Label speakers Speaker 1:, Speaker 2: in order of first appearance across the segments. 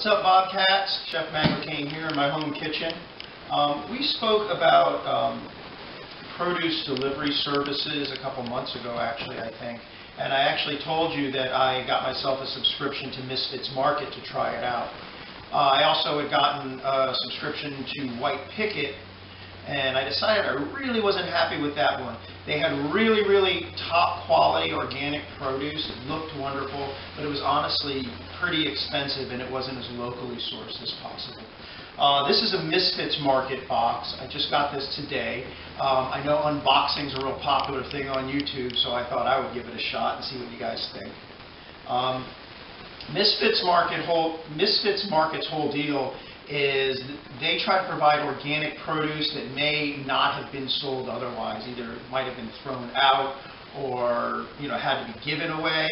Speaker 1: What's up, Bobcats? Chef Magliacane here in my home kitchen. We spoke about produce delivery services a couple months ago, actually, I think. And I actually told you that I got myself a subscription to Misfits Market to try it out. I also had gotten a subscription to White Picket, and I decided I really wasn't happy with that one. They had really top quality organic produce. It looked wonderful, but it was honestly pretty expensive, and it wasn't as locally sourced as possible. This is a Misfits Market box. I just got this today. I know unboxing's a real popular thing on YouTube, so I thought I would give it a shot and see what you guys think. Misfits Market's whole deal is they try to provide organic produce that may not have been sold otherwise. Either it might have been thrown out, or had to be given away,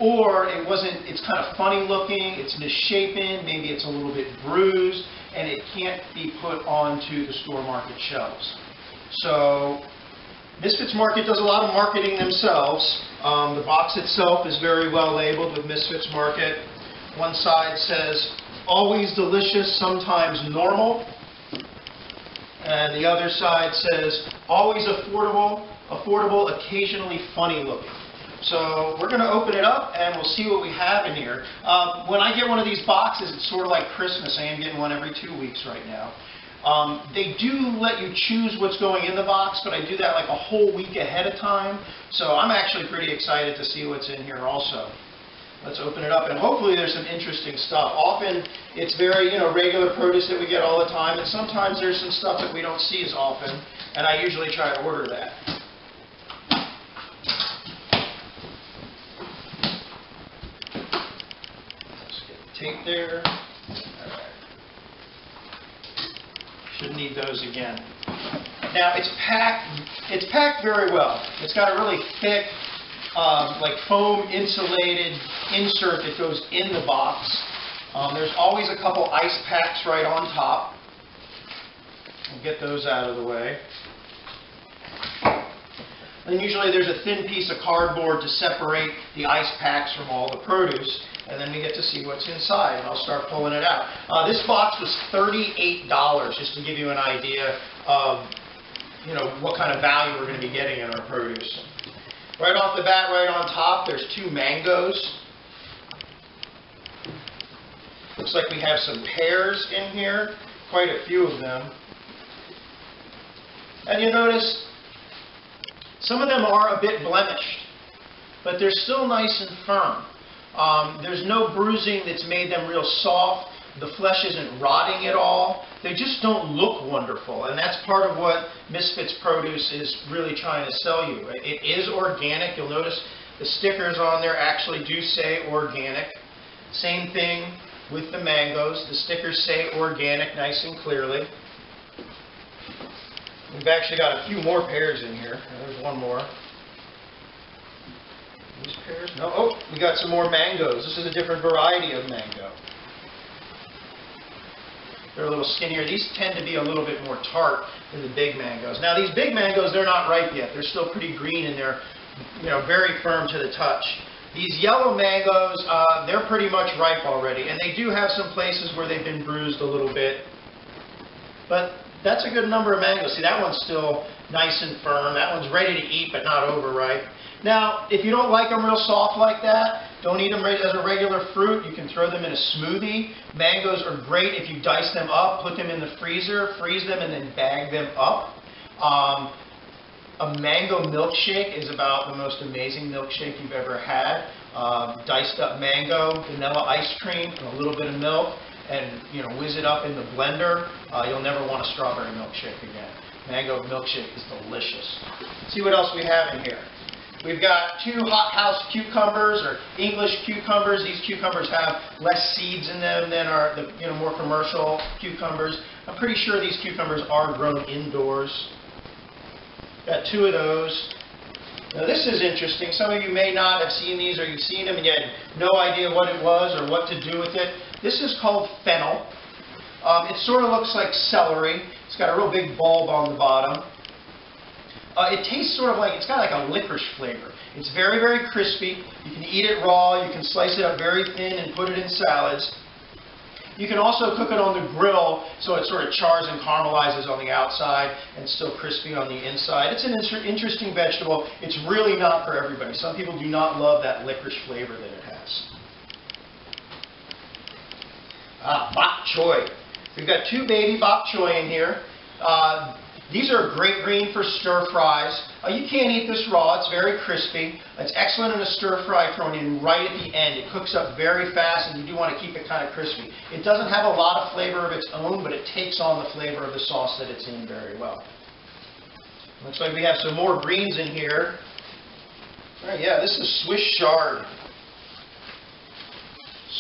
Speaker 1: or it's kind of funny looking, it's misshapen, maybe it's a little bit bruised, and it can't be put onto the store market shelves. So Misfits Market does a lot of marketing themselves. The box itself is very well labeled with Misfits Market. One side says, "Always delicious, sometimes normal." And the other side says, "Always affordable, occasionally funny looking." So we're going to open it up and we'll see what we have in here. When I get one of these boxes, it's sort of like Christmas. I am getting one every 2 weeks right now. They do let you choose what's going in the box, but I do that like a whole week ahead of time. So I'm actually pretty excited to see what's in here also. Let's open it up, and hopefully there's some interesting stuff. Often it's very, regular produce that we get all the time, and sometimes there's some stuff that we don't see as often, and I usually try to order that. Let's get the tape there. All right. Shouldn't need those again. Now it's packed very well. It's got a really thick, like foam insulated insert that goes in the box. There's always a couple ice packs right on top. We'll get those out of the way. And usually there's a thin piece of cardboard to separate the ice packs from all the produce, and then we get to see what's inside, and I'll start pulling it out. This box was $38, just to give you an idea of what kind of value we're going to be getting in our produce. Right off the bat, right on top, there's 2 mangoes. Looks like we have some pears in here, quite a few of them. And you notice some of them are a bit blemished, but they're still nice and firm. There's no bruising that's made them real soft. The flesh isn't rotting at all. They just don't look wonderful, and that's part of what Misfits Produce is really trying to sell you. It is organic. You'll notice the stickers on there actually do say organic. Same thing with the mangoes. The stickers say organic nice and clearly. We've actually got a few more pears in here. There's one more. These pears? No. Oh, we got some more mangoes. This is a different variety of mango. They're a little skinnier. These tend to be a little bit more tart than the big mangoes. Now these big mangoes, they're not ripe yet. They're still pretty green, and they're very firm to the touch. These yellow mangoes, they're pretty much ripe already, and they do have some places where they've been bruised a little bit. But that's a good number of mangoes. See, that one's still nice and firm. That one's ready to eat, but not overripe. Now, if you don't like them real soft like that, don't eat them as a regular fruit. You can throw them in a smoothie. Mangoes are great if you dice them up, put them in the freezer, freeze them, and then bag them up. A mango milkshake is about the most amazing milkshake you've ever had. Diced up mango, vanilla ice cream, and a little bit of milk, and whiz it up in the blender. You'll never want a strawberry milkshake again. Mango milkshake is delicious. Let's see what else we have in here. We've got 2 hothouse cucumbers, or English cucumbers. These cucumbers have less seeds in them than the more commercial cucumbers. I'm pretty sure these cucumbers are grown indoors. Got 2 of those. Now this is interesting. Some of you may not have seen these, or you've seen them and you had no idea what it was or what to do with it. This is called fennel. It sort of looks like celery. It's got a real big bulb on the bottom. It tastes sort of like, it's got like a licorice flavor. It's very, very crispy. You can eat it raw. You can slice it up very thin and put it in salads. You can also cook it on the grill so it sort of chars and caramelizes on the outside and still crispy on the inside. It's an interesting vegetable. It's really not for everybody. Some people do not love that licorice flavor that it has. Bok choy. We've got 2 baby bok choy in here. These are great green for stir fries. You can't eat this raw. It's very crispy. It's excellent in a stir fry thrown in right at the end. It cooks up very fast, and you do want to keep it kind of crispy. It doesn't have a lot of flavor of its own, but it takes on the flavor of the sauce that it's in very well. Looks like we have some more greens in here. All right, yeah, this is Swiss chard.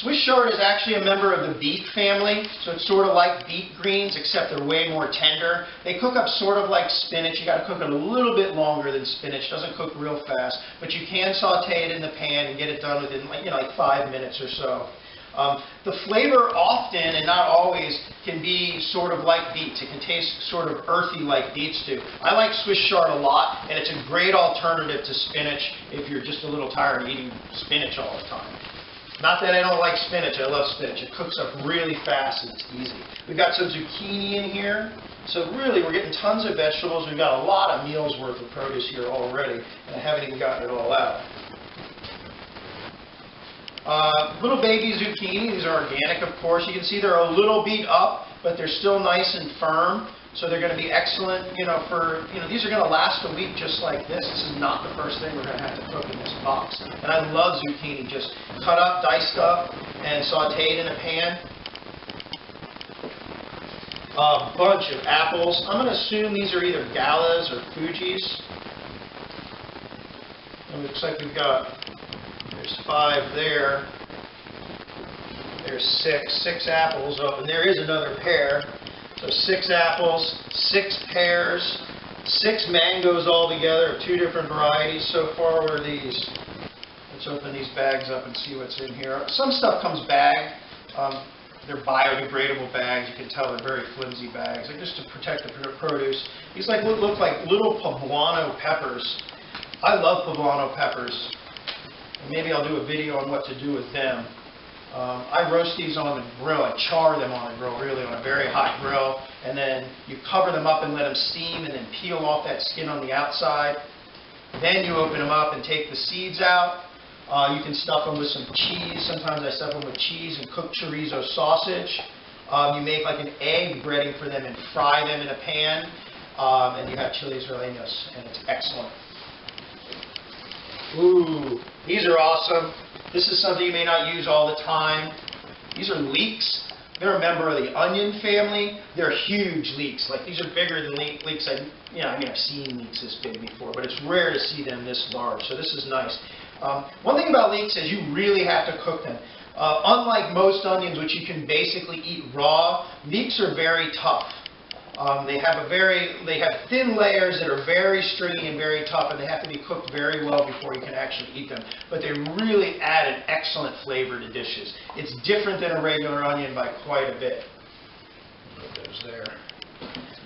Speaker 1: Swiss chard is actually a member of the beet family, so it's sort of like beet greens, except they're way more tender. They cook up sort of like spinach. You got to cook it a little bit longer than spinach. It doesn't cook real fast, but you can saute it in the pan and get it done within like 5 minutes or so. The flavor often, and not always, can be sort of like beets. It can taste sort of earthy like beets do. I like Swiss chard a lot, and it's a great alternative to spinach if you're just a little tired of eating spinach all the time. Not that I don't like spinach, I love spinach. It cooks up really fast and it's easy. We've got some zucchini in here. So really, we're getting tons of vegetables. We've got a lot of meals worth of produce here already, and I haven't even gotten it all out. Little baby zucchini. These are organic, of course. You can see they're a little beat up, but they're still nice and firm. So they're going to be excellent, these are going to last a week just like this. This is not the first thing we're going to have to cook in this box. And I love zucchini, just cut up, diced up, and sauteed in a pan. A bunch of apples. I'm going to assume these are either Galas or Fujis. It looks like there's 5 there. There's 6 apples up, and there is another pair. So 6 apples, 6 pears, 6 mangoes altogether of 2 different varieties. So far, what are these? Let's open these bags up and see what's in here. Some stuff comes bagged. They're biodegradable bags. You can tell they're very flimsy bags. They're just to protect the produce. These look like little poblano peppers. I love poblano peppers. And maybe I'll do a video on what to do with them. I roast these on the grill. I char them on the grill, really, on a very hot grill. And then you cover them up and let them steam and then peel off that skin on the outside. Then you open them up and take the seeds out. You can stuff them with some cheese. Sometimes I stuff them with cheese and cooked chorizo sausage. You make like an egg breading for them and fry them in a pan. And you have chiles rellenos, and it's excellent. Ooh, these are awesome. This is something you may not use all the time. These are leeks. They're a member of the onion family. They're huge leeks. Like, these are bigger than leeks. I've seen leeks this big before, but it's rare to see them this large. So this is nice. One thing about leeks is you really have to cook them. Unlike most onions, which you can basically eat raw, leeks are very tough. They have thin layers that are very stringy and very tough, and they have to be cooked very well before you can actually eat them. But they really add an excellent flavor to dishes. It's different than a regular onion by quite a bit. Put those there.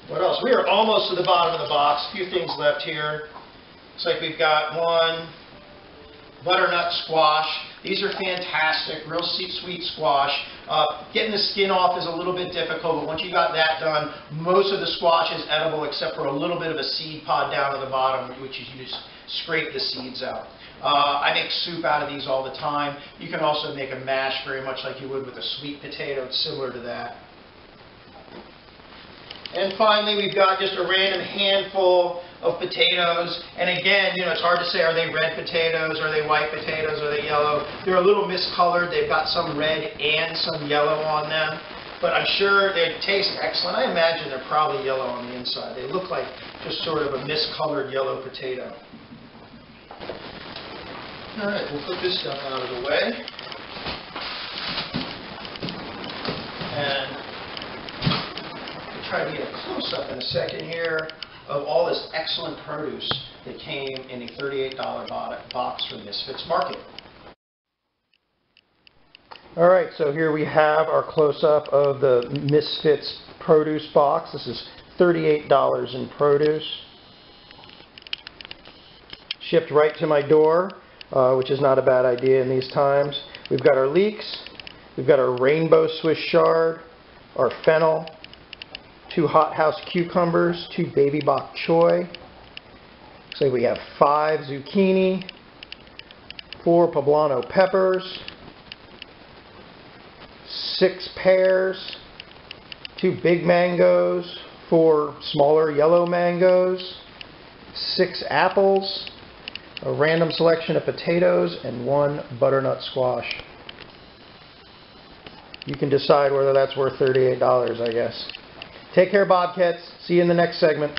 Speaker 1: What else? We are almost to the bottom of the box. A few things left here. Looks like we've got one butternut squash. These are fantastic, real sweet squash. Getting the skin off is a little bit difficult, but once you got that done, most of the squash is edible except for a little bit of a seed pod down at the bottom, which is you just scrape the seeds out. I make soup out of these all the time. You can also make a mash very much like you would with a sweet potato. It's similar to that. And finally, we've got just a random handful of potatoes. And again, it's hard to say, are they red potatoes? Are they white potatoes? Are they yellow? They're a little miscolored. They've got some red and some yellow on them. But I'm sure they taste excellent. I imagine they're probably yellow on the inside. They look like just sort of a miscolored yellow potato. All right, we'll put this stuff out of the way. And try to get a close-up in a second here of all this excellent produce that came in a $38 box from Misfits Market. All right, so here we have our close-up of the Misfits produce box. This is $38 in produce. Shipped right to my door, which is not a bad idea in these times. We've got our leeks, We've got our rainbow Swiss chard, our fennel, 2 hothouse cucumbers, 2 baby bok choy. Looks like we have 5 zucchini, 4 poblano peppers, 6 pears, 2 big mangoes, 4 smaller yellow mangoes, 6 apples, a random selection of potatoes, and 1 butternut squash. You can decide whether that's worth $38, I guess. Take care, Bobcats. See you in the next segment.